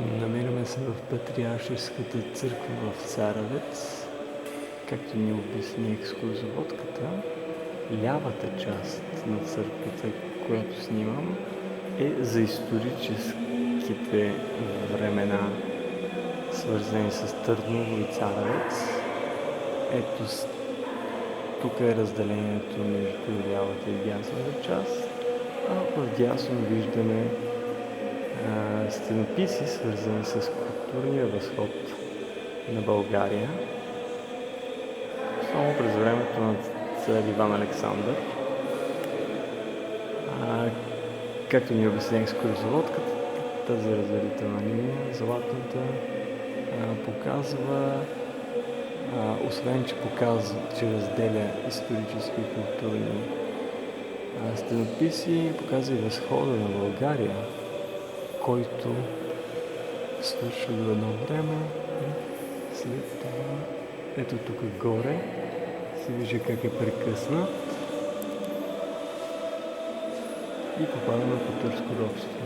Намираме се в Патриаршеската църква в Царовец. Както ни обясни екскурзоводката, лявата част на църквата, която снимам, е за историческите времена, свързани с Търново и Царовец. Ето тук е разделението между лявата и дясната част, а в дясно виждаме стенописи, свързани с културния възход на България, само през времето на цар Иван Александър. Както ни обясня екскурзоводката, тази разделителна линия, златната, показва, освен че разделя исторически и културни стенописи, показва и възхода на България, който свършва до едно време и след това, ето тук горе, се вижда как е прекъснат и попадаме по турско робство.